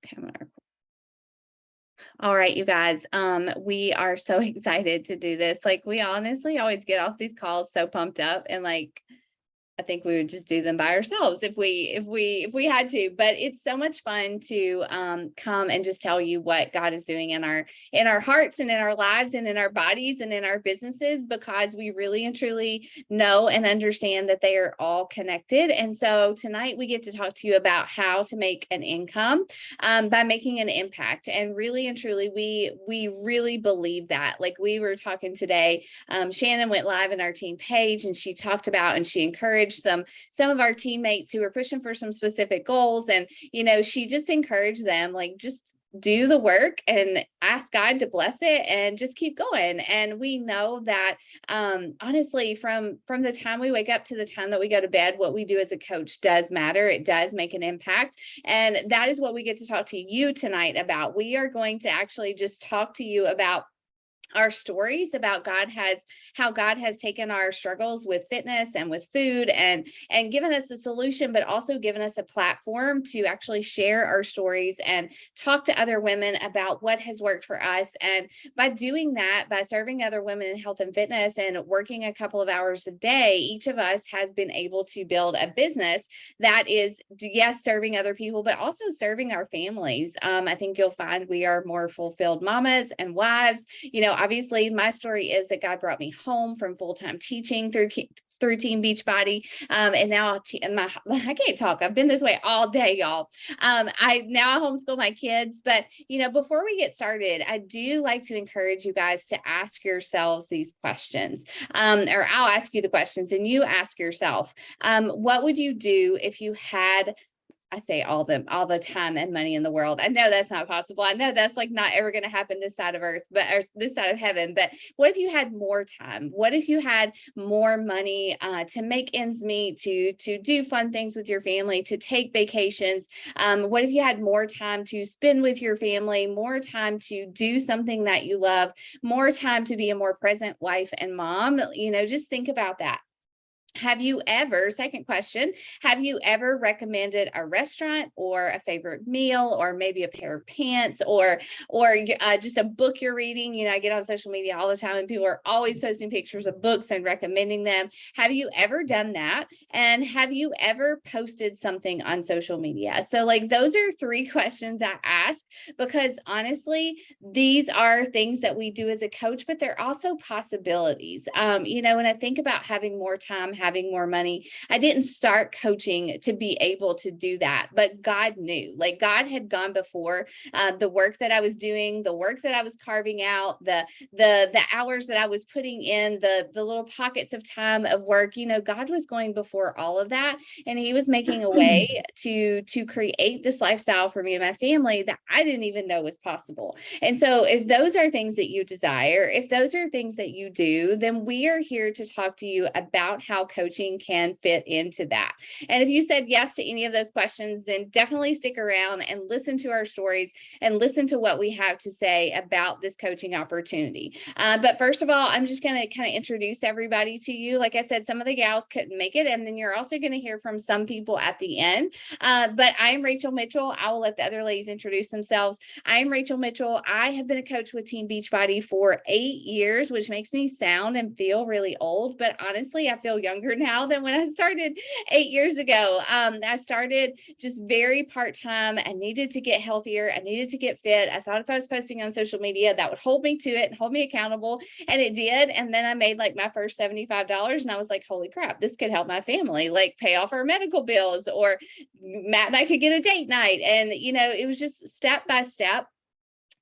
Okay, all right, you guys. We are so excited to do this. Like, we honestly always get off these calls so pumped up, and like, I think we would just do them by ourselves if we had to. But it's so much fun to come and just tell you what God is doing in our hearts and in our lives and in our bodies and in our businesses, because we really and truly know and understand that they are all connected. And so tonight we get to talk to you about how to make an income by making an impact. And really and truly, we really believe that. Like, we were talking today, Shannon went live in our team page, and she talked about and she encouraged some of our teammates who were pushing for some specific goals. And, she just encouraged them, like, just do the work and ask God to bless it and just keep going. And we know that honestly, from the time we wake up to the time that we go to bed, what we do as a coach does matter. It does make an impact. And that is what we get to talk to you tonight about. We are going to actually just talk to you about our stories about how God has taken our struggles with fitness and with food and given us a solution, but also given us a platform to actually share our stories and talk to other women about what has worked for us. And by doing that, by serving other women in health and fitness and working a couple of hours a day, each of us has been able to build a business that is, yes, serving other people, but also serving our families. I think you'll find we are more fulfilled mamas and wives. Obviously, my story is that God brought me home from full-time teaching through Team Beachbody. And now I can't talk. I've been this way all day, y'all. I homeschool my kids, but before we get started, I do like to encourage you guys to ask yourselves these questions. Or I'll ask you the questions and you ask yourself, what would you do if you had, I say all the time and money in the world? I know that's not possible. I know that's like not ever going to happen this side of earth, or this side of heaven. But what if you had more time? What if you had more money to make ends meet, to do fun things with your family, to take vacations? What if you had more time to spend with your family, more time to do something that you love, more time to be a more present wife and mom? Just think about that. Have you ever, second question, have you ever recommended a restaurant or a favorite meal, or maybe a pair of pants, or just a book you're reading? I get on social media all the time and people are always posting pictures of books and recommending them. Have you ever done that? And have you ever posted something on social media? So like, those are three questions I ask, because honestly, these are things that we do as a coach, but they're also possibilities. When I think about having more time, having more money, I didn't start coaching to be able to do that, but God knew. Like, God had gone before. The work that I was doing, the work that I was carving out, the hours that I was putting in, the little pockets of time of work, God was going before all of that, and He was making a way to create this lifestyle for me and my family that I didn't even know was possible. And so if those are things that you desire, if those are things that you do, then we are here to talk to you about how coaching can fit into that. And if you said yes to any of those questions, then definitely stick around and listen to our stories and listen to what we have to say about this coaching opportunity. But first of all, I'm just going to kind of introduce everybody to you. Like I said, some of the gals couldn't make it, and then you're also going to hear from some people at the end. But I'm Rachel Mitchell. I will let the other ladies introduce themselves. I'm Rachel Mitchell. I have been a coach with Team Beachbody for 8 years, which makes me sound and feel really old. But honestly, I feel younger now than when I started 8 years ago. I started just very part-time. I needed to get healthier. I needed to get fit. I thought if I was posting on social media, that would hold me to it and hold me accountable. And it did. And then I made like my first $75. And I was like, holy crap, this could help my family, like pay off our medical bills, or Matt and I could get a date night. And, it was just step by step.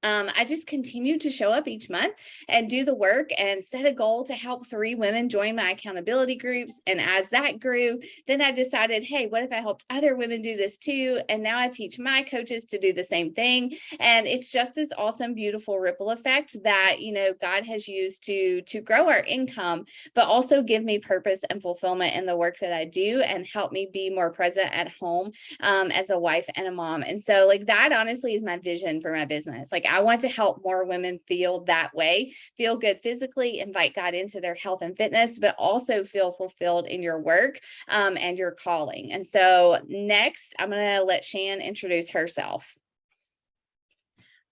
I just continued to show up each month and do the work and set a goal to help 3 women join my accountability groups. And as that grew, then I decided, hey, what if I helped other women do this too? And now I teach my coaches to do the same thing. And it's just this awesome, beautiful ripple effect that, God has used to grow our income, but also give me purpose and fulfillment in the work that I do and help me be more present at home as a wife and a mom. And so like, that honestly is my vision for my business. Like, I want to help more women feel that way, feel good physically, invite God into their health and fitness, but also feel fulfilled in your work and your calling. And so next, I'm going to let Shan introduce herself.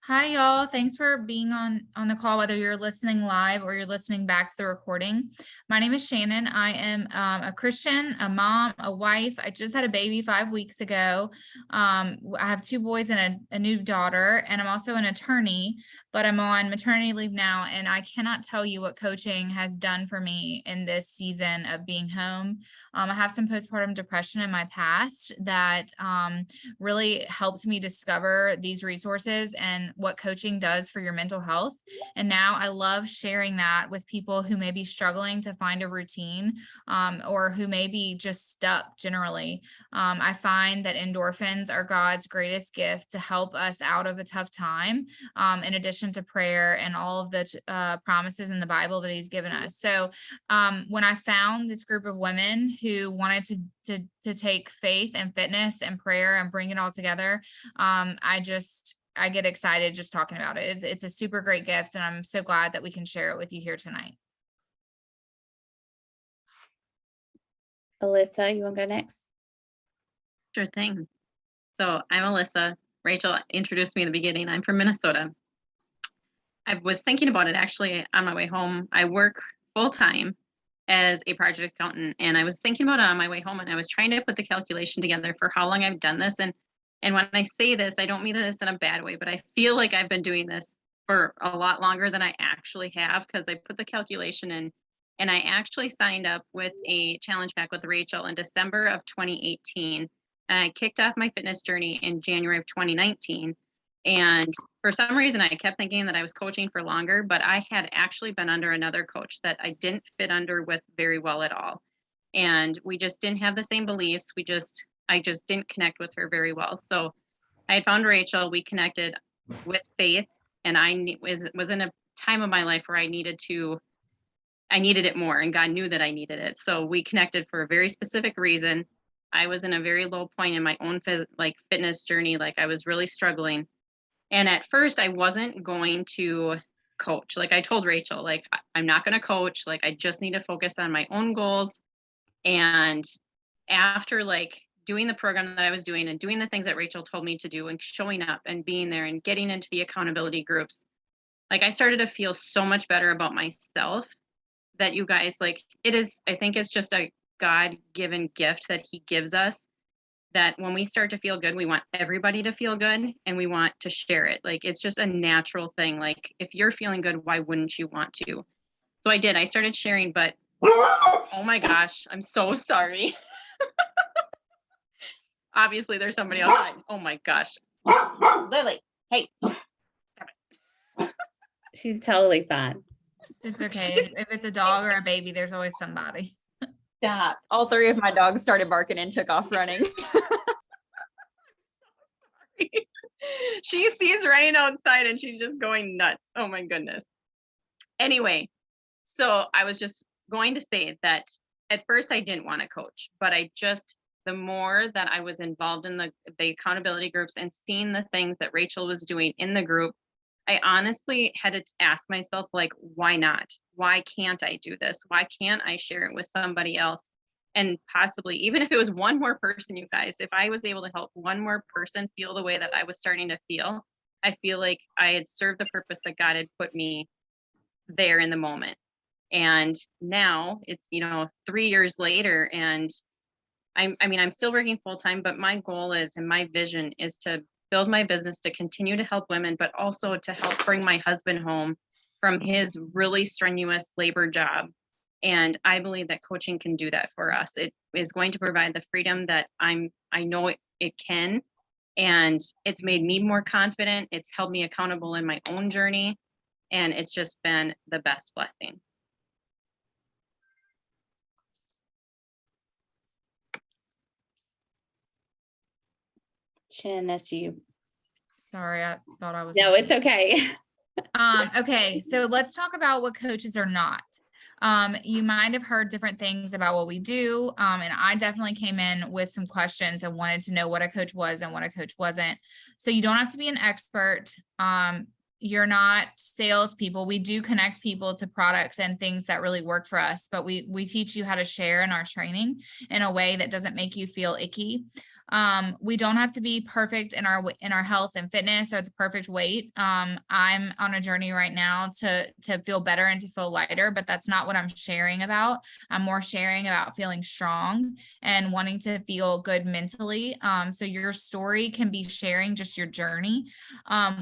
Hi, y'all. Thanks for being on the call, whether you're listening live or you're listening back to the recording. My name is Shannon. I am a Christian, a mom, a wife. I just had a baby 5 weeks ago. I have 2 boys and a new daughter, and I'm also an attorney, but I'm on maternity leave now, and I cannot tell you what coaching has done for me in this season of being home. I have some postpartum depression in my past that really helped me discover these resources and what coaching does for your mental health. And now I love sharing that with people who may be struggling to find a routine, or who may be just stuck generally. I find that endorphins are God's greatest gift to help us out of a tough time, in addition to prayer and all of the promises in the Bible that He's given us. So when I found this group of women who wanted to take faith and fitness and prayer and bring it all together, I get excited just talking about it. It's a super great gift, and I'm so glad that we can share it with you here tonight. Alyssa, you want to go next? Sure thing. So I'm Alyssa. Rachel introduced me in the beginning. I'm from Minnesota. I was thinking about it actually on my way home. I work full time as a project accountant, and I was thinking about it on my way home, and I was trying to put the calculation together for how long I've done this. And when I say this, I don't mean this in a bad way, but I feel like I've been doing this for a lot longer than I actually have, because I put the calculation in, and I actually signed up with a challenge pack with Rachel in December of 2018. And I kicked off my fitness journey in January of 2019. And for some reason, I kept thinking that I was coaching for longer, but I had actually been under another coach that I didn't fit under with very well at all. And we just didn't have the same beliefs. I just didn't connect with her very well. So I had found Rachel, we connected with faith, and I was in a time of my life where I needed it more, and God knew that I needed it. So we connected for a very specific reason. I was in a very low point in my own fitness journey. Like, I was really struggling. And at first I wasn't going to coach. Like, I told Rachel, like, I'm not going to coach. Like, I just need to focus on my own goals. And after doing the program that I was doing and doing the things that Rachel told me to do and showing up and being there and getting into the accountability groups, I started to feel so much better about myself that, you guys, I think it's just a God-given gift that He gives us, that when we start to feel good, we want everybody to feel good, and we want to share it. It's just a natural thing. Like, if you're feeling good, why wouldn't you want to? So I did. I started sharing, but oh my gosh, I'm so sorry. Obviously, there's somebody outside. Oh my gosh. Lily, hey. She's totally fine. It's okay. If it's a dog or a baby, there's always somebody. Stop. All 3 of my dogs started barking and took off running. She sees Ryan outside and she's just going nuts. Oh my goodness. Anyway, so I was just going to say that at first I didn't want to coach, but the more that I was involved in the accountability groups and seeing the things that Rachel was doing in the group, I honestly had to ask myself, why not? Why can't I do this? Why can't I share it with somebody else? And possibly, even if it was one more person, you guys, if I was able to help one more person feel the way that I was starting to feel, I feel like I had served the purpose that God had put me there in the moment. And now it's, 3 years later, and I'm still working full time, but my goal is, and my vision is, to build my business to continue to help women, but also to help bring my husband home from his really strenuous labor job. And I believe that coaching can do that for us. It is going to provide the freedom that I know it can. And it's made me more confident. It's held me accountable in my own journey. And it's just been the best blessing. Chin, that's you. Sorry, I thought I was. No, it's okay. Okay, so let's talk about what coaches are not. You might have heard different things about what we do. And I definitely came in with some questions and wanted to know what a coach was and what a coach wasn't. So you don't have to be an expert. You're not salespeople. We do connect people to products and things that really work for us, but we teach you how to share in our training in a way that doesn't make you feel icky. We don't have to be perfect in our health and fitness or the perfect weight. I'm on a journey right now to feel better and to feel lighter, but that's not what I'm sharing about. I'm more sharing about feeling strong and wanting to feel good mentally. So your story can be sharing just your journey.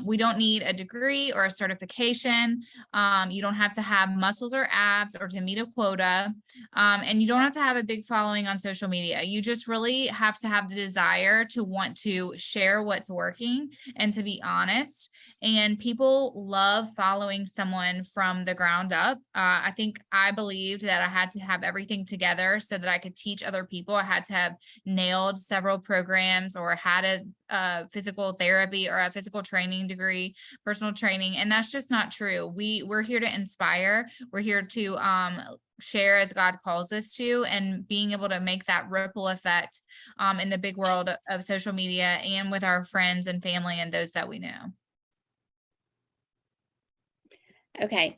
We don't need a degree or a certification. You don't have to have muscles or abs or to meet a quota. And you don't have to have a big following on social media. You just really have to have the desire to want to share what's working and to be honest. And people love following someone from the ground up. I believed that I had to have everything together so that I could teach other people. I had to have nailed several programs or had a physical therapy or a physical training degree, personal training. And that's just not true. We're here to inspire. We're here to share as God calls us to, and being able to make that ripple effect in the big world of social media and with our friends and family and those that we know. Okay.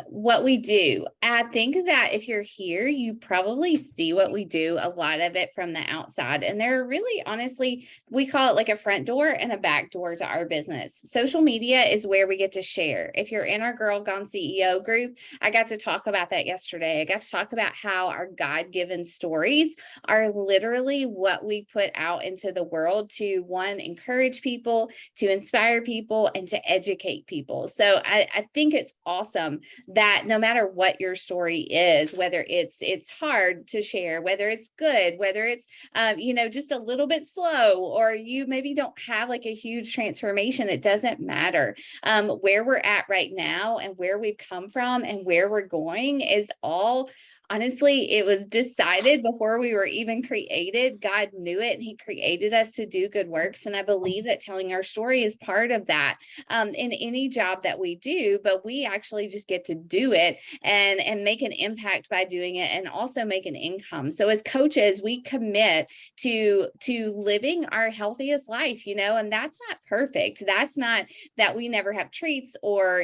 What we do, I think that if you're here, you probably see what we do, a lot of it from the outside. And there are really, honestly, we call it like a front door and a back door to our business. Social media is where we get to share. If you're in our Girl Gone CEO group, I got to talk about that yesterday. I got to talk about how our God-given stories are literally what we put out into the world to, one, encourage people, to inspire people, and to educate people. So I think it's awesome that no matter what your story is, whether it's hard to share, whether it's good, whether it's just a little bit slow, or you maybe don't have like a huge transformation, it doesn't matter. Where we're at right now and where we've come from and where we're going is all, honestly, it was decided before we were even created. God knew it, and he created us to do good works. And I believe that telling our story is part of that in any job that we do, but we actually just get to do it and make an impact by doing it, and also make an income. So as coaches, we commit to living our healthiest life, and that's not perfect. That's not that we never have treats or,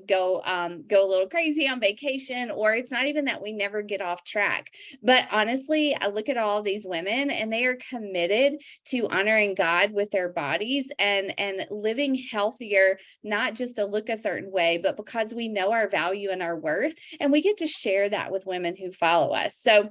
go a little crazy on vacation, or it's not even that we never get off track. But honestly, I look at all these women and they are committed to honoring God with their bodies and living healthier, not just to look a certain way, but because we know our value and our worth, and we get to share that with women who follow us. So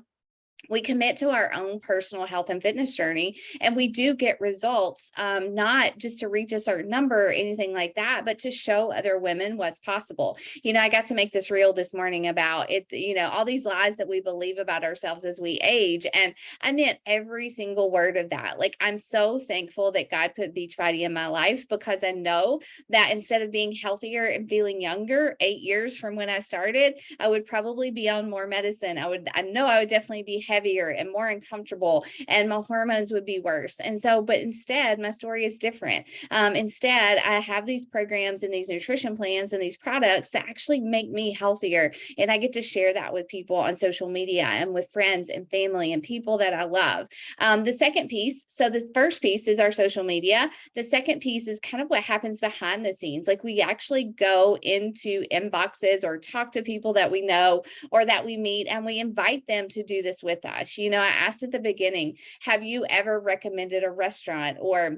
we commit to our own personal health and fitness journey, and we do get results, not just to reach a certain number or anything like that, but to show other women what's possible. I got to make this reel this morning about it, all these lies that we believe about ourselves as we age. And I meant every single word of that. Like, I'm so thankful that God put Beachbody in my life, because I know that instead of being healthier and feeling younger 8 years from when I started, I would probably be on more medicine. I know I would definitely be heavier and more uncomfortable, and my hormones would be worse. And so, but instead, my story is different. Instead, I have these programs and these nutrition plans and these products that actually make me healthier. And I get to share that with people on social media and with friends and family and people that I love. The second piece, so the first piece is our social media. The second piece is kind of what happens behind the scenes. Like, we actually go into inboxes or talk to people that we know or that we meet, and we invite them to do this with us. I asked at the beginning, have you ever recommended a restaurant or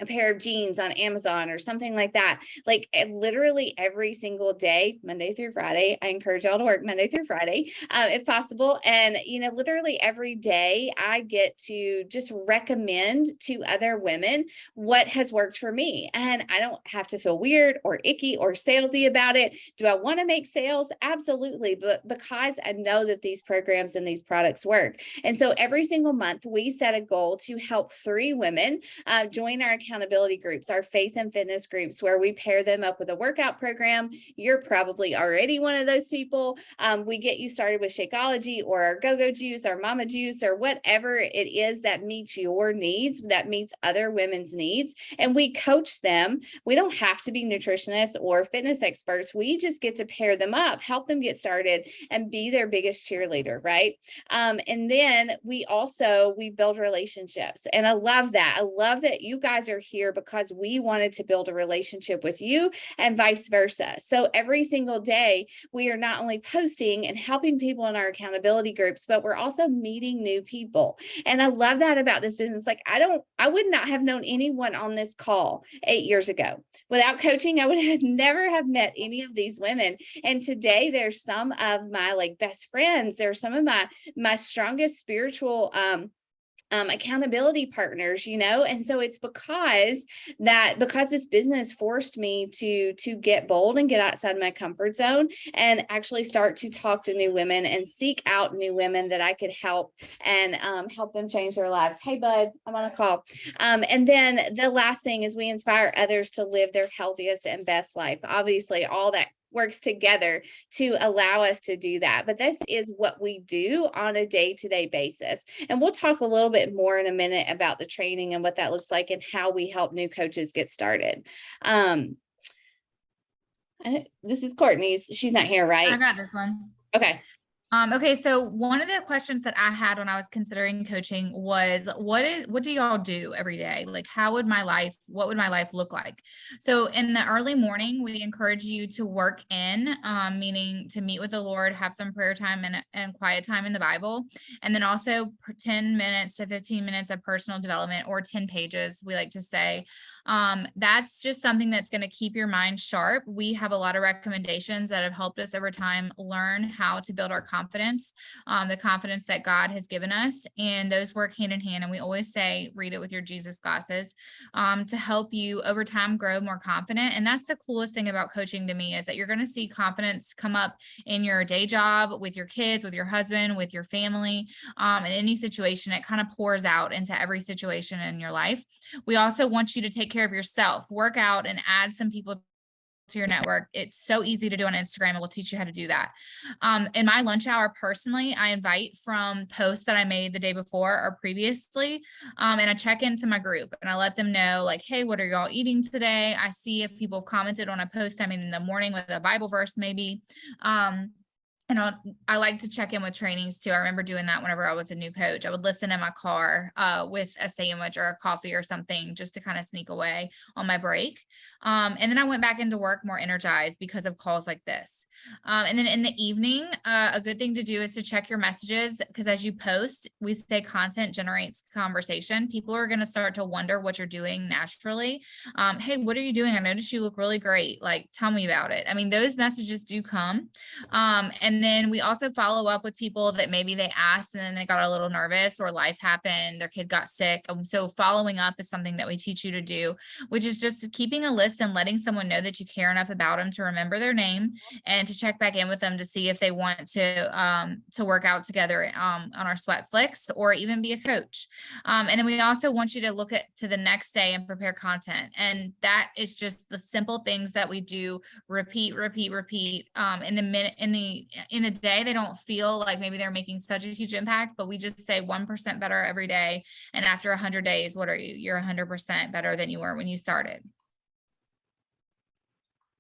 a pair of jeans on Amazon or something like that? Like, literally every single day, Monday through Friday. I encourage y'all to work Monday through Friday, if possible. And, literally every day I get to just recommend to other women what has worked for me. And I don't have to feel weird or icky or salesy about it. Do I want to make sales? Absolutely. But because I know that these programs and these products work. And so every single month we set a goal to help 3 women join our accountability groups, our faith and fitness groups, where we pair them up with a workout program. You're probably already one of those people. We get you started with Shakeology or our Go-Go Juice, our Mama Juice, or whatever it is that meets your needs, that meets other women's needs. And we coach them. We don't have to be nutritionists or fitness experts. We just get to pair them up, help them get started, and be their biggest cheerleader, right? And then we build relationships. And I love that. I love that you guys guys are here because we wanted to build a relationship with you and vice versa. So every single day, we are not only posting and helping people in our accountability groups, but we're also meeting new people. And I love that about this business. Like I would not have known anyone on this call 8 years ago. Without coaching, I would have never have met any of these women. And today there's some of my like best friends. They're some of my strongest spiritual accountability partners, and so it's because this business forced me to get bold and get outside my comfort zone and actually start to talk to new women and seek out new women that I could help and help them change their lives. Hey bud, I'm on a call. And then the last thing is we inspire others to live their healthiest and best life. Obviously all that works together to allow us to do that. But this is what we do on a day-to-day basis. And we'll talk a little bit more in a minute about the training and what that looks like and how we help new coaches get started. This is Courtney's. She's not here, right? I got this one. Okay. Okay, so one of the questions that I had when I was considering coaching was, what do y'all do every day? Like, what would my life look like? So in the early morning, we encourage you to work in, meaning to meet with the Lord, have some prayer time and quiet time in the Bible. And then also 10 minutes to 15 minutes of personal development, or 10 pages, we like to say. That's just something that's going to keep your mind sharp. We have a lot of recommendations that have helped us over time learn how to build our confidence, the confidence that God has given us, and those work hand in hand. And we always say, read it with your Jesus glasses, to help you over time grow more confident. And that's the coolest thing about coaching to me, is that you're going to see confidence come up in your day job, with your kids, with your husband, with your family, in any situation. It kind of pours out into every situation in your life. We also want you to take care of yourself, work out, and add some people to your network. It's so easy to do on Instagram, and we'll teach you how to do that. In my lunch hour, personally, I invite from posts that I made the day before or previously, and I check into my group and I let them know, like, hey, what are y'all eating today? I see if people have commented on a post I made in the morning with a Bible verse, maybe. And I like to check in with trainings too. I remember doing that whenever I was a new coach. I would listen in my car with a sandwich or a coffee or something, just to kind of sneak away on my break. And then I went back into work more energized because of calls like this. And then in the evening, a good thing to do is to check your messages, because as you post, we say content generates conversation. People are going to start to wonder what you're doing naturally. Hey, what are you doing? I noticed you look really great. Like, tell me about it. I mean, those messages do come. And then we also follow up with people that maybe they asked and then they got a little nervous, or life happened, their kid got sick. So following up is something that we teach you to do, which is just keeping a list and letting someone know that you care enough about them to remember their name and to check back in with them to see if they want to work out together on our Sweat Flicks, or even be a coach. And then we also want you to look to the next day and prepare content. And that is just the simple things that we do, repeat. In the day, they don't feel like maybe they're making such a huge impact, but we just say 1% better every day. And after 100 days, what are you? You're 100% better than you were when you started.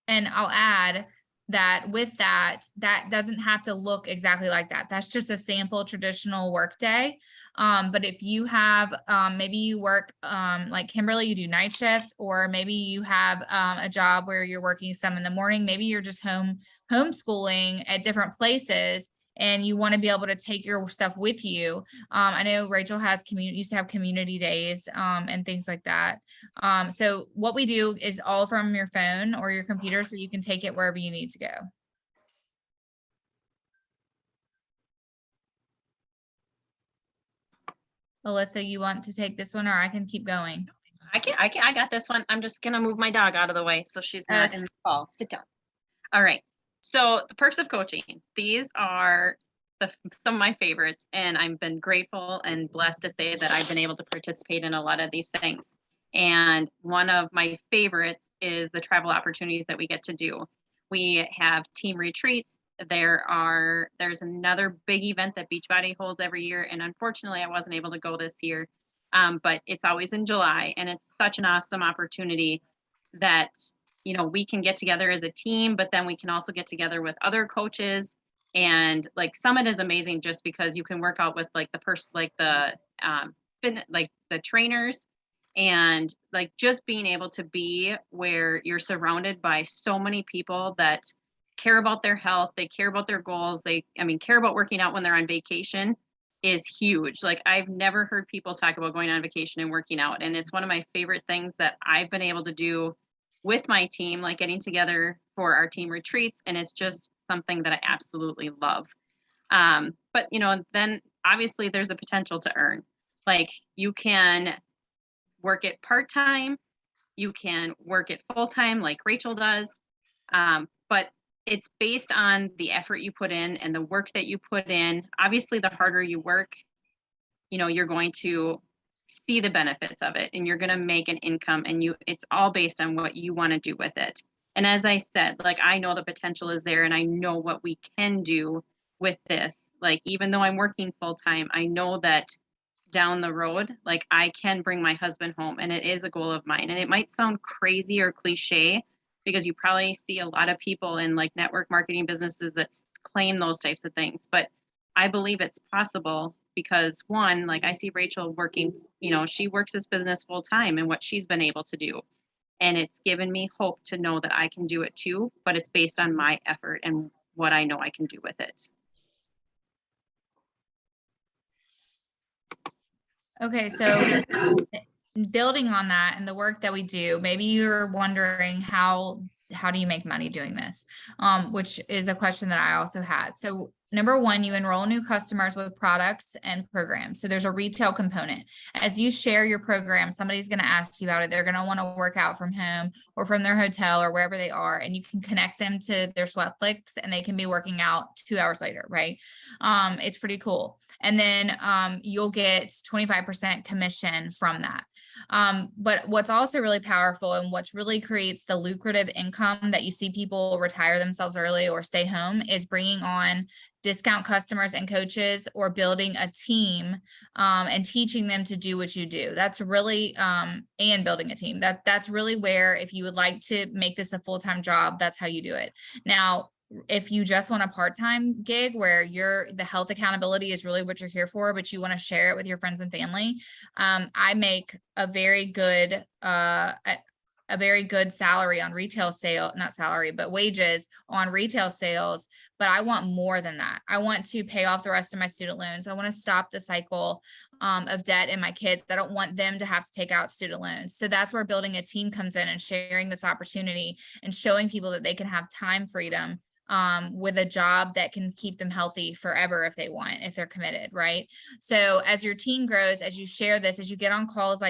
And I'll add that with that doesn't have to look exactly like that. That's just a sample traditional work day. But if you have, maybe you work, like Kimberly, you do night shift, or maybe you have a job where you're working some in the morning, maybe you're just homeschooling at different places, and you want to be able to take your stuff with you. I know Rachel used to have community days and things like that. So what we do is all from your phone or your computer, so you can take it wherever you need to go. Alyssa, you want to take this one, or I can keep going? I got this one. I'm just gonna move my dog out of the way so she's not in the call. Sit down. All right. So the perks of coaching, these are some of my favorites, and I've been grateful and blessed to say that I've been able to participate in a lot of these things. And one of my favorites is the travel opportunities that we get to do. We have team retreats. There's another big event that Beachbody holds every year, and unfortunately I wasn't able to go this year, but it's always in July, and it's such an awesome opportunity that we can get together as a team, but then we can also get together with other coaches. And like Summit is amazing just because you can work out with like the person, like the trainers, And like just being able to be where you're surrounded by so many people that care about their health, they care about their goals, care about working out when they're on vacation is huge. Like I've never heard people talk about going on vacation and working out. And it's one of my favorite things that I've been able to do with my team, like getting together for our team retreats. And it's just something that I absolutely love. But then obviously there's a potential to earn. Like you can work it part-time, you can work it full-time like Rachel does. But it's based on the effort you put in and the work that you put in. Obviously, the harder you work, you're going to see the benefits of it and you're going to make an income, and it's all based on what you want to do with it. And as I said, like, I know the potential is there and I know what we can do with this. Like, even though I'm working full time, I know that down the road, like I can bring my husband home, and it is a goal of mine. And it might sound crazy or cliche because you probably see a lot of people in like network marketing businesses that claim those types of things, but I believe it's possible because one, like I see Rachel working, she works this business full time and what she's been able to do. And it's given me hope to know that I can do it too, but it's based on my effort and what I know I can do with it. Okay, so building on that and the work that we do, maybe you're wondering how do you make money doing this? Which is a question that I also had. So number one, you enroll new customers with products and programs. So there's a retail component. As you share your program, somebody's going to ask you about it. They're going to want to work out from home or from their hotel or wherever they are, and you can connect them to their Sweatflix and they can be working out 2 hours later, right? It's pretty cool. And then you'll get 25% commission from that. But what's also really powerful and what's really creates the lucrative income that you see people retire themselves early or stay home is bringing on discount customers and coaches, or building a team and teaching them to do what you do. That's really and building a team. That's really where, if you would like to make this a full-time job, that's how you do it. Now, if you just want a part-time gig where the health accountability is really what you're here for, but you want to share it with your friends and family, I make a very good salary on retail sale, not salary, but wages on retail sales. But I want more than that. I want to pay off the rest of my student loans. I want to stop the cycle of debt in my kids. I don't want them to have to take out student loans. So that's where building a team comes in and sharing this opportunity and showing people that they can have time freedom with a job that can keep them healthy forever if they want, if they're committed, right? So as your team grows, as you share this, as you get on calls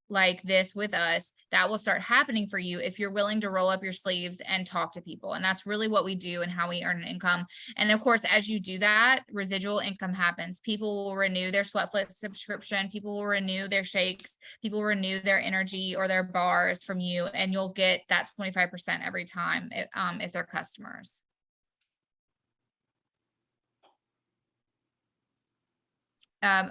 like this with us, that will start happening for you if you're willing to roll up your sleeves and talk to people. And that's really what we do and how we earn an income. And of course, as you do that, residual income happens. People will renew their Sweatflix subscription. People will renew their shakes. People will renew their energy or their bars from you. And you'll get that 25% every time if they're customers.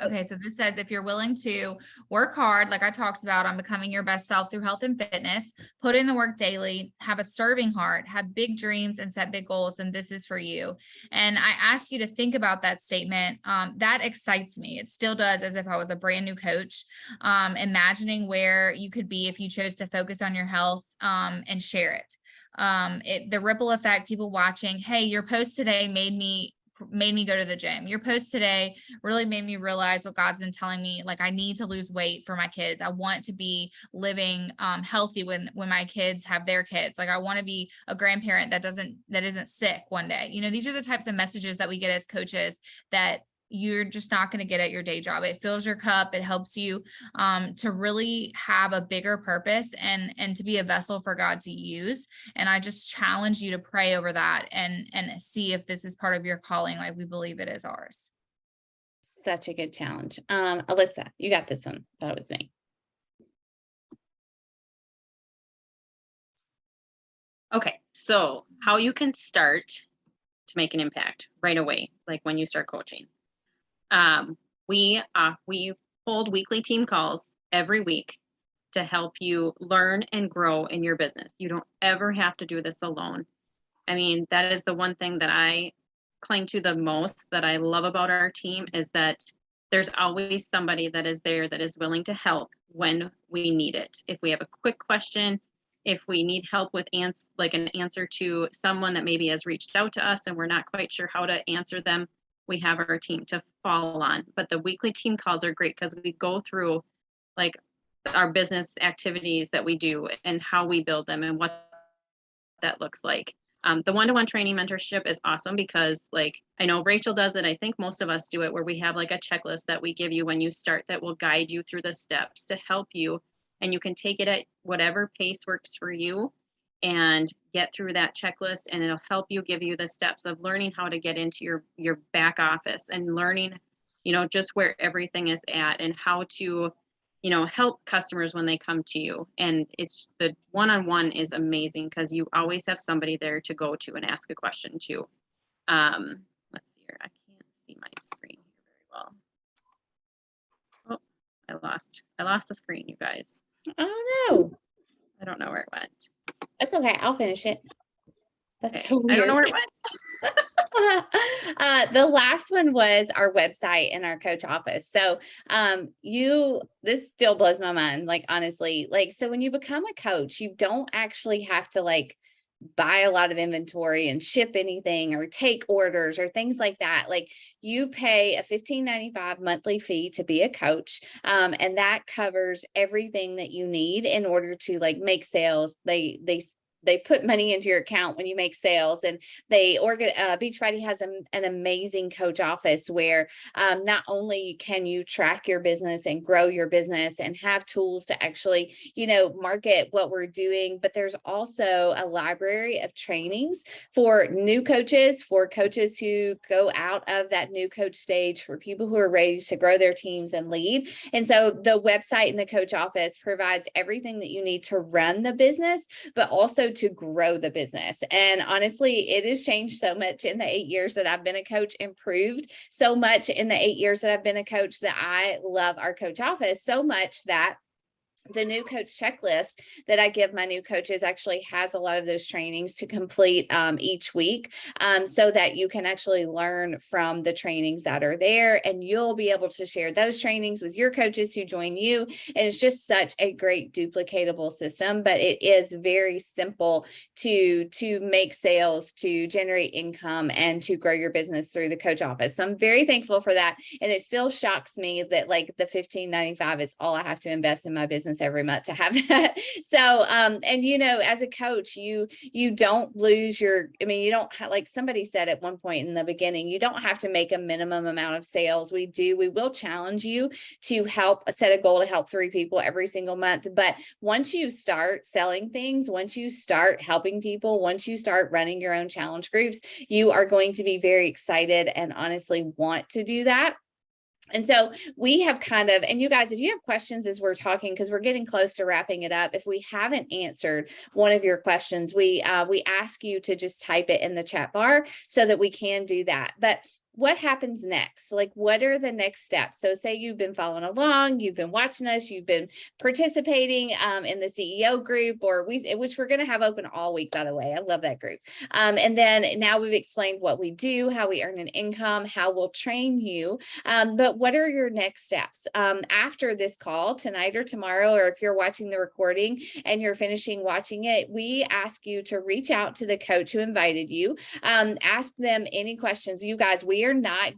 Okay, so this says, if you're willing to work hard, like I talked about, on becoming your best self through health and fitness, put in the work daily, have a serving heart, have big dreams, and set big goals, then this is for you. And I ask you to think about that statement. That excites me. It still does, as if I was a brand new coach, imagining where you could be if you chose to focus on your health and share it. The ripple effect, people watching, hey, your post today made me go to the gym. Your post today really made me realize what God's been telling me. Like, I need to lose weight for my kids. I want to be living healthy when my kids have their kids. Like, I want to be a grandparent that isn't sick one day. These are the types of messages that we get as coaches that you're just not going to get at your day job. It fills your cup. It helps you to really have a bigger purpose and to be a vessel for God to use. And I just challenge you to pray over that and see if this is part of your calling, like we believe it is ours. Such a good challenge. Alyssa, you got this one. Thought it was me. Okay, so how you can start to make an impact right away, like when you start coaching. We hold weekly team calls every week to help you learn and grow in your business. You don't ever have to do this alone. I mean, that is the one thing that I cling to the most, that I love about our team, is that there's always somebody that is there that is willing to help when we need it. If we have a quick question, if we need help with an answer to someone that maybe has reached out to us and we're not quite sure how to answer them, we have our team to fall on. But the weekly team calls are great because we go through like our business activities that we do and how we build them and what that looks like. The one-to-one training mentorship is awesome because like I know Rachel does it. I think most of us do it where we have like a checklist that we give you when you start that will guide you through the steps to help you. And you can take it at whatever pace works for you and get through that checklist, and it'll help you give you the steps of learning how to get into your back office and learning, just where everything is at and how to, help customers when they come to you. And it's the one-on-one is amazing because you always have somebody there to go to and ask a question to. Let's see here. I can't see my screen here very well. Oh, I lost the screen, you guys. Oh no, I don't know where it went. that's okay. I'll finish it. That's Okay. so weird. I don't know where it went. The last one was our website and our coach office. So this still blows my mind, like honestly, like, so when you become a coach, you don't actually have to like buy a lot of inventory and ship anything or take orders or things like that. Like you pay a $15.95 monthly fee to be a coach. And that covers everything that you need in order to like make sales. They put money into your account when you make sales, and Beachbody has an amazing coach office where not only can you track your business and grow your business and have tools to actually, market what we're doing, but there's also a library of trainings for new coaches, for coaches who go out of that new coach stage, for people who are ready to grow their teams and lead. And so the website and the coach office provides everything that you need to run the business, but also to grow the business. And honestly, it has changed so much in the 8 years that I've been a coach, improved so much in the 8 years that I've been a coach, that I love our coach office so much that the new coach checklist that I give my new coaches actually has a lot of those trainings to complete each week, so that you can actually learn from the trainings that are there, and you'll be able to share those trainings with your coaches who join you. And it's just such a great duplicatable system, but it is very simple to make sales, to generate income, and to grow your business through the coach office. So I'm very thankful for that. And it still shocks me that like the $15.95 is all I have to invest in my business every month to have that. So, and as a coach, you don't lose you don't like somebody said at one point in the beginning, you don't have to make a minimum amount of sales. We will challenge you to set a goal to help 3 people every single month. But once you start selling things, once you start helping people, once you start running your own challenge groups, you are going to be very excited and honestly want to do that. And so we have and you guys, if you have questions as we're talking, because we're getting close to wrapping it up, if we haven't answered one of your questions, we ask you to just type it in the chat bar so that we can do that. But what happens next? Like, what are the next steps? So say you've been following along, you've been watching us, you've been participating in the CEO group, which we're going to have open all week, by the way. I love that group. And then now we've explained what we do, how we earn an income, how we'll train you. But what are your next steps? After this call tonight or tomorrow, or if you're watching the recording and you're finishing watching it, we ask you to reach out to the coach who invited you. Ask them any questions. You guys, we're not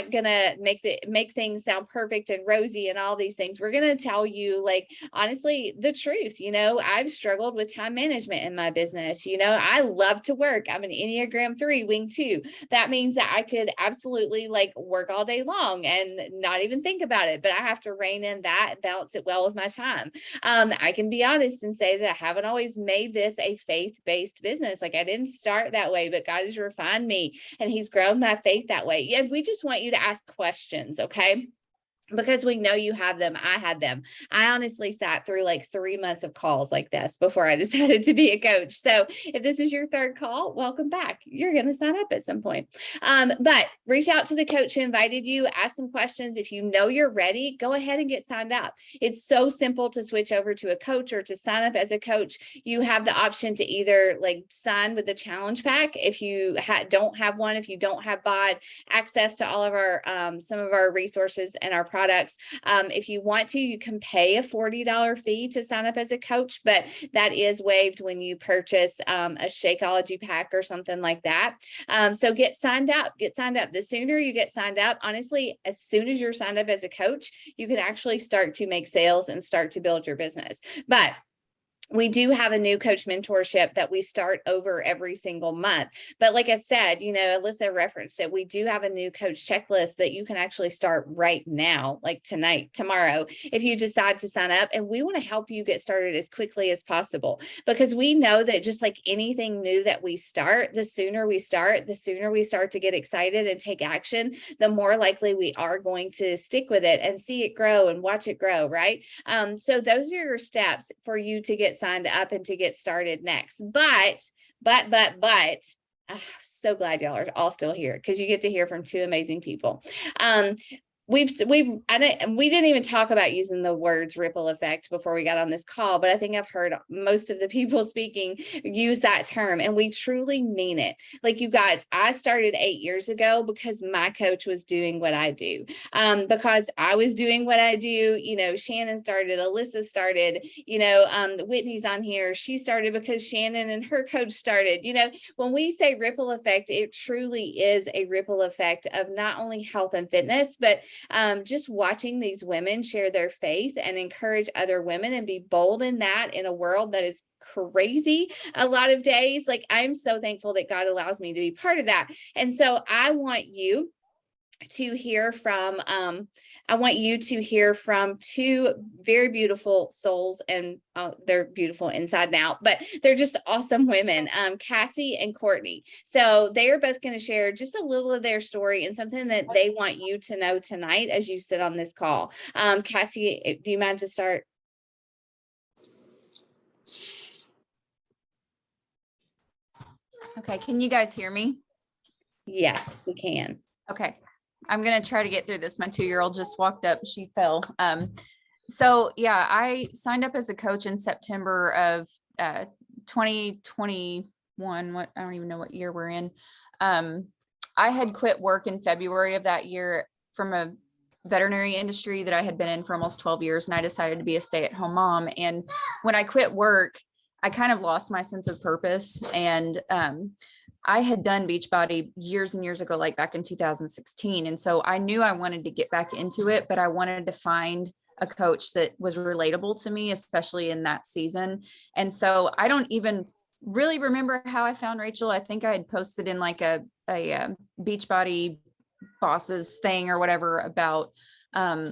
gonna make things sound perfect and rosy and all these things. We're gonna tell you, like, honestly, the truth. I've struggled with time management in my business. I love to work. I'm an Enneagram 3 wing 2. That means that I could absolutely like work all day long and not even think about it, but I have to rein in that and balance it well with my time. I can be honest and say that I haven't always made this a faith-based business. Like, I didn't start that way, but God has refined me and He's grown my faith that way. Yeah, we just want you to ask questions, okay? Because we know you have them. I had them. I honestly sat through like 3 months of calls like this before I decided to be a coach. So if this is your third call, welcome back. You're going to sign up at some point. But reach out to the coach who invited you, ask some questions. If you know you're ready, go ahead and get signed up. It's so simple to switch over to a coach or to sign up as a coach. You have the option to either like sign with the challenge pack if you don't have one, if you don't have bought access to all of our some of our resources and our products. If you want to, you can pay a $40 fee to sign up as a coach, but that is waived when you purchase a Shakeology pack or something like that. So get signed up. The sooner you get signed up, honestly, as soon as you're signed up as a coach, you can actually start to make sales and start to build your business. But we do have a new coach mentorship that we start over every single month. But like I said, Alyssa referenced it. We do have a new coach checklist that you can actually start right now, like tonight, tomorrow, if you decide to sign up. And we want to help you get started as quickly as possible, because we know that just like anything new that we start, the sooner we start to get excited and take action, the more likely we are going to stick with it and see it grow and watch it grow, right? So those are your steps for you to get signed up and to get started next. But I'm so glad y'all are all still here, because you get to hear from two amazing people. We didn't even talk about using the words ripple effect before we got on this call, but I think I've heard most of the people speaking use that term, and we truly mean it. Like, you guys, I started 8 years ago because my coach was doing what I do. Because I was doing what I do, Shannon started, Alyssa started, Whitney's on here. She started because Shannon and her coach started. When we say ripple effect, it truly is a ripple effect of not only health and fitness, but just watching these women share their faith and encourage other women and be bold in that, in a world that is crazy a lot of days. Like, I'm so thankful that God allows me to be part of that. And so I want you to hear from two very beautiful souls, and they're beautiful inside and out, but they're just awesome women, Cassie and Courtney. So they are both going to share just a little of their story and something that they want you to know tonight as you sit on this call. Cassie, do you mind to start? Okay, can you guys hear me? Yes, we can. Okay, I'm gonna try to get through this. My 2-year-old just walked up, she fell. So yeah, I signed up as a coach in September of 2021. I don't even know what year we're in. I had quit work in February of that year from a veterinary industry that I had been in for almost 12 years, and I decided to be a stay-at-home mom. And when I quit work, I kind of lost my sense of purpose. And I had done Beachbody years and years ago, like back in 2016. And so I knew I wanted to get back into it, but I wanted to find a coach that was relatable to me, especially in that season. And so I don't even really remember how I found Rachel. I think I had posted in like a Beachbody bosses thing or whatever about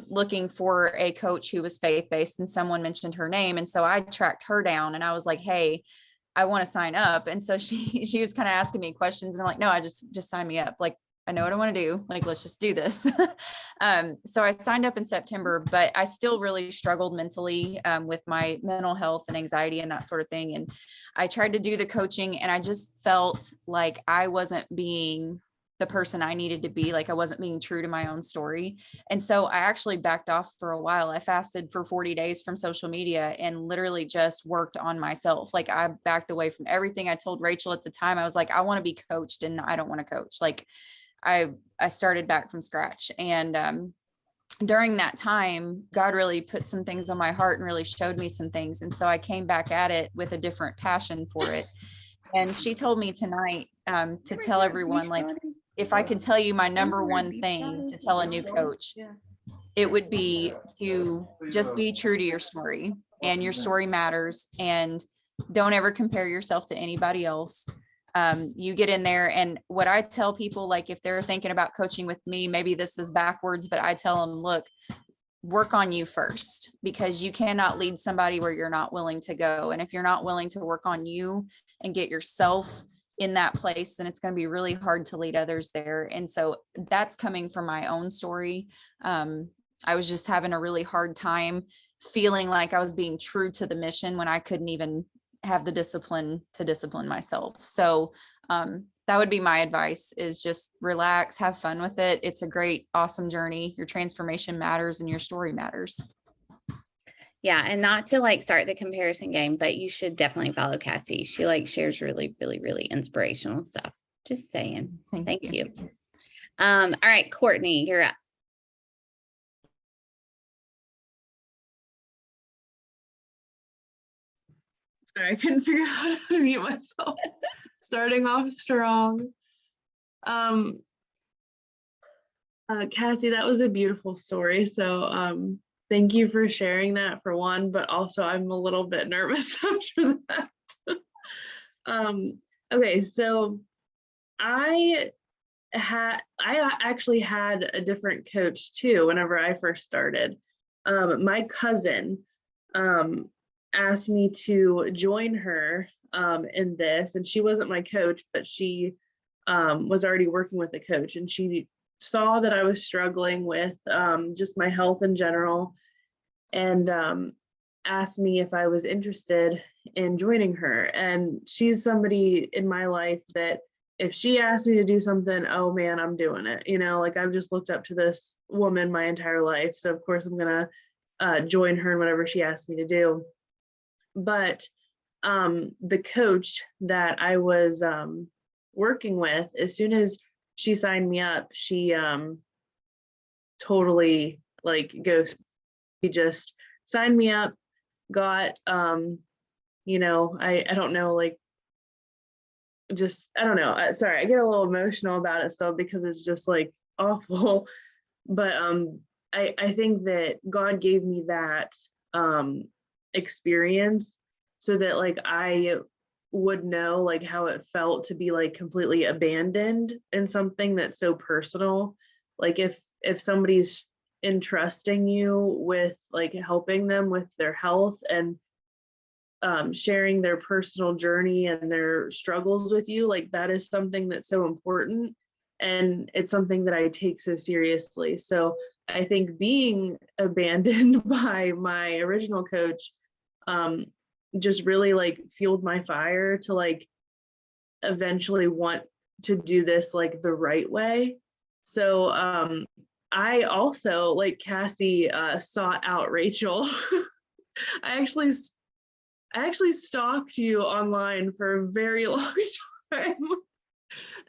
looking for a coach who was faith-based, and someone mentioned her name. And so I tracked her down and I was like, hey, I want to sign up. And so she was kind of asking me questions, and I'm like, no, I just sign me up. Like, I know what I want to do. Like, let's just do this. So I signed up in September, but I still really struggled mentally with my mental health and anxiety and that sort of thing. And I tried to do the coaching, and I just felt like I wasn't being the person I needed to be. Like, I wasn't being true to my own story. And so I actually backed off for a while. I fasted for 40 days from social media and literally just worked on myself. Like, I backed away from everything. I told Rachel at the time, I was like, I want to be coached and I don't want to coach. Like, I started back from scratch. And during that time, God really put some things on my heart and really showed me some things. And so I came back at it with a different passion for it. And she told me tonight to tell everyone, like, if I could tell you my number one thing to tell a new coach, it would be to just be true to your story, and your story matters, and don't ever compare yourself to anybody else. You get in there, and what I tell people, like, if they're thinking about coaching with me, maybe this is backwards, but I tell them, look, work on you first, because you cannot lead somebody where you're not willing to go. And if you're not willing to work on you and get yourself in that place, then it's going to be really hard to lead others there. And so that's coming from my own story. I was just having a really hard time feeling like I was being true to the mission when I couldn't even have the discipline to discipline myself. So that would be my advice, is just relax, have fun with it. It's a great, awesome journey. Your transformation matters and your story matters. Yeah. And not to like start the comparison game, but you should definitely follow Cassie. She like shares really, really, really inspirational stuff. Just saying. Thank you. All right, Courtney, you're up. Sorry, I couldn't figure out how to mute myself. Starting off strong. Cassie, that was a beautiful story. So thank you for sharing that for one, but also I'm a little bit nervous after that. Okay, so I actually had a different coach too whenever I first started. My cousin asked me to join her in this, and she wasn't my coach, but she was already working with a coach, and she saw that I was struggling with just my health in general, and asked me if I was interested in joining her. And she's somebody in my life that if she asked me to do something, oh man, I'm doing it. You know, like I've just looked up to this woman my entire life. So of course I'm gonna join her in whatever she asked me to do. But the coach that I was working with, as soon as she signed me up, she totally like ghosted. She just signed me up, got you know, I don't know, like just I don't know. Sorry, I get a little emotional about it still because it's just like awful. But I think that God gave me that experience so that like I would know like how it felt to be like completely abandoned in something that's so personal. Like if somebody's entrusting you with like helping them with their health and sharing their personal journey and their struggles with you, like that is something that's so important, and it's something that I take so seriously. So I think being abandoned by my original coach just really like fueled my fire to like eventually want to do this like the right way. So I also, like Cassie, sought out Rachel. I actually stalked you online for a very long time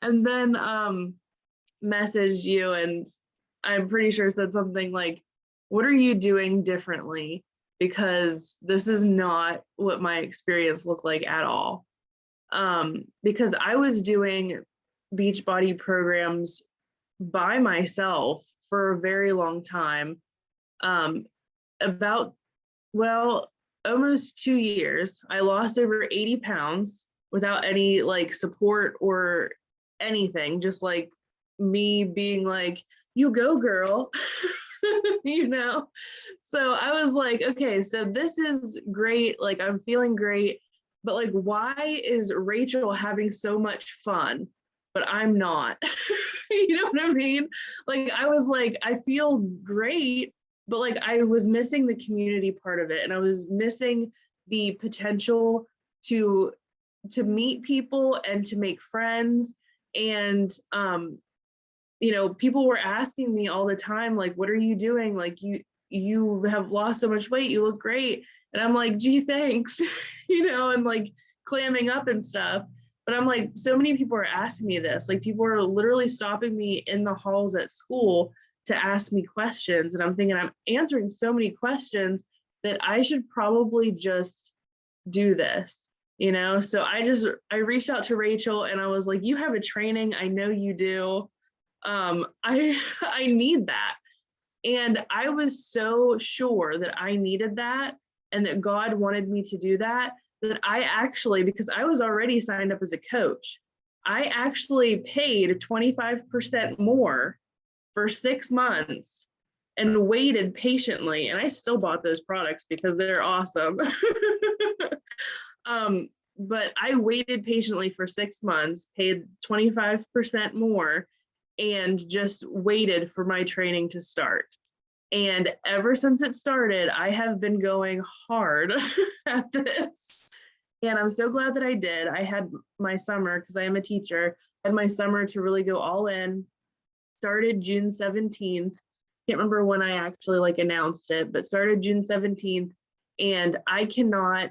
and then messaged you, and I'm pretty sure said something like, what are you doing differently? Because this is not what my experience looked like at all. Because I was doing Beachbody programs by myself for a very long time, about, well, almost 2 years. I lost over 80 pounds without any like support or anything, just like me being like, you go girl, you know? So I was like, okay, so this is great. Like I'm feeling great, but like, why is Rachel having so much fun, but I'm not? You know what I mean? Like, I was like, I feel great, but like I was missing the community part of it, and I was missing the potential to meet people and to make friends. And you know, people were asking me all the time, like, what are you doing? Like you have lost so much weight, you look great. And I'm like, gee, thanks. You know, and like clamming up and stuff. But I'm like, so many people are asking me this. Like people are literally stopping me in the halls at school to ask me questions. And I'm thinking I'm answering so many questions that I should probably just do this, you know? So I reached out to Rachel and I was like, you have a training. I know you do. I need that. And I was so sure that I needed that and that God wanted me to do that, that I actually, because I was already signed up as a coach, I actually paid 25% more for 6 months and waited patiently. And I still bought those products because they're awesome. But I waited patiently for 6 months, paid 25% more, and just waited for my training to start. And ever since it started, I have been going hard at this. And I'm so glad that I did. I had my summer, because I am a teacher, had my summer to really go all in. Started June 17th. Can't remember when I actually like announced it, but started June 17th. And I cannot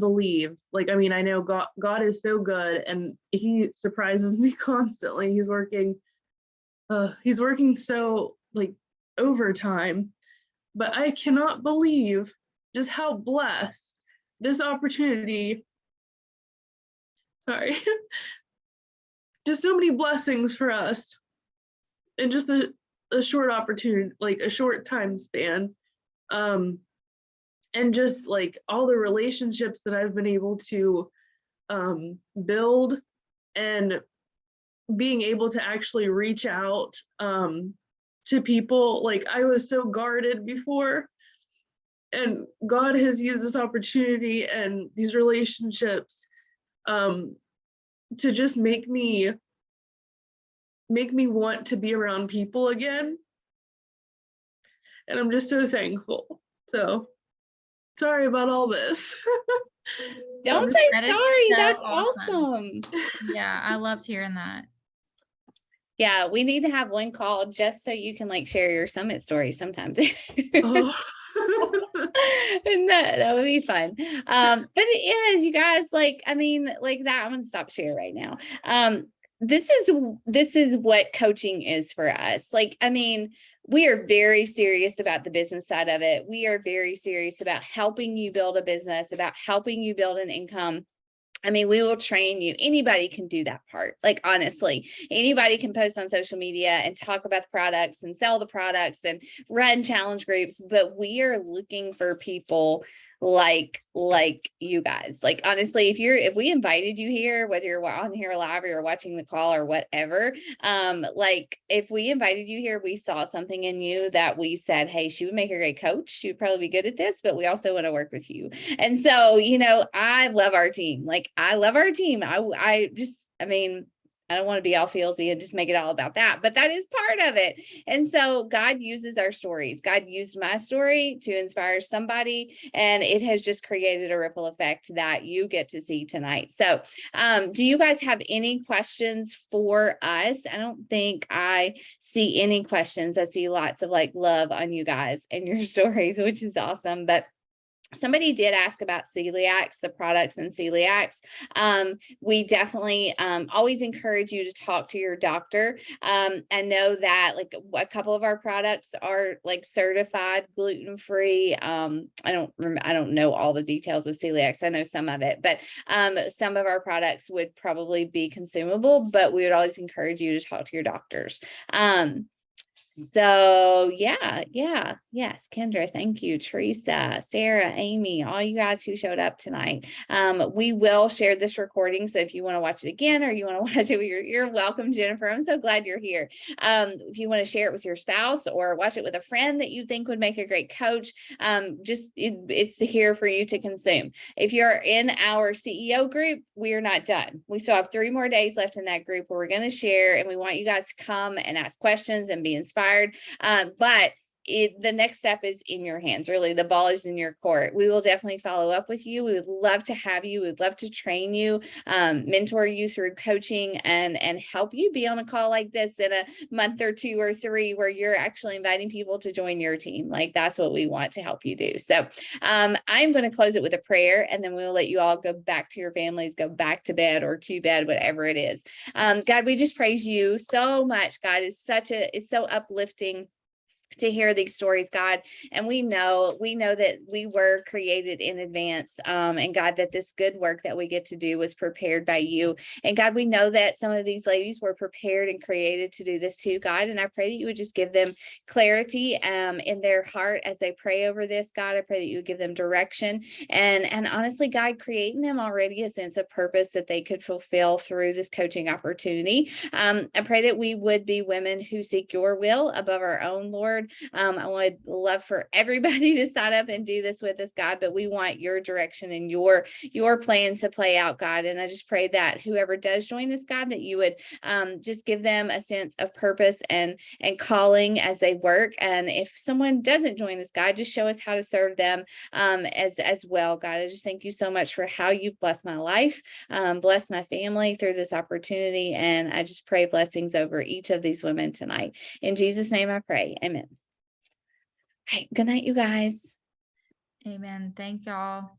believe, like, I mean, I know God is so good and he surprises me constantly. He's working so like overtime, but I cannot believe just how blessed this opportunity, sorry, just so many blessings for us in just a short opportunity, like a short time span. And just like all the relationships that I've been able to build, and being able to actually reach out to people. Like, I was so guarded before, and God has used this opportunity and these relationships to just make me want to be around people again. And I'm just so thankful. So sorry about all this. Don't I'm say That is sorry. so That's awesome. awesome. Yeah, I loved hearing that. Yeah, we need to have one call just so you can like share your summit story sometimes. Oh. And that would be fun. But it is, you guys, like, I mean, like that, I'm gonna stop share right now. This is what coaching is for us. Like, I mean, we are very serious about the business side of it. We are very serious about helping you build a business, about helping you build an income. I mean, we will train you. Anybody can do that part. Like, honestly, anybody can post on social media and talk about the products and sell the products and run challenge groups. But we are looking for people like you guys. Like, honestly, if we invited you here, whether you're on here live or you're watching the call or whatever, like if we invited you here, we saw something in you that we said, hey, she would make a great coach. She would probably be good at this, but we also want to work with you. And so, I love our team. Like, I love our team. I mean, I don't want to be all feelsy and just make it all about that, but that is part of it. And so God uses our stories. God used my story to inspire somebody, and it has just created a ripple effect that you get to see tonight. So, do you guys have any questions for us? I don't think I see any questions. I see lots of like love on you guys and your stories, which is awesome. But somebody did ask about celiacs, the products and celiacs. We definitely always encourage you to talk to your doctor. I know that like a couple of our products are like certified gluten-free. I don't know all the details of celiacs. I know some of it, but some of our products would probably be consumable, but we would always encourage you to talk to your doctors. So yes, Kendra, thank you. Teresa, Sarah, Amy, all you guys who showed up tonight. We will share this recording. So if you want to watch it again or you want to watch it, you're welcome, Jennifer. I'm so glad you're here. If you want to share it with your spouse or watch it with a friend that you think would make a great coach, it's here for you to consume. If you're in our CEO group, we are not done. We still have 3 more days left in that group where we're going to share, and we want you guys to come and ask questions and be inspired. But the next step is in your hands. Really, the ball is in your court. We will definitely follow up with you. We would love to have you. We'd love to train you, mentor you through coaching, and help you be on a call like this in a month or 2 or 3 where you're actually inviting people to join your team. Like, that's what we want to help you do. So I'm going to close it with a prayer, and then we'll let you all go back to your families, go back to bed or to bed, whatever it is. God, we just praise you so much. God, it's so uplifting to hear these stories, God. And we know that we were created in advance. And God, that this good work that we get to do was prepared by you. And God, we know that some of these ladies were prepared and created to do this too, God. And I pray that you would just give them clarity in their heart as they pray over this, God. I pray that you would give them direction and honestly, God, create in them already a sense of purpose that they could fulfill through this coaching opportunity. I pray that we would be women who seek your will above our own, Lord. I would love for everybody to sign up and do this with us, God, but we want your direction and your plan to play out, God. And I just pray that whoever does join us, God, that you would just give them a sense of purpose and calling as they work. And if someone doesn't join us, God, just show us how to serve them as well, God. I just thank you so much for how you've blessed my life, blessed my family through this opportunity. And I just pray blessings over each of these women tonight. In Jesus' name I pray. Amen. All right, good night, you guys. Amen. Thank y'all.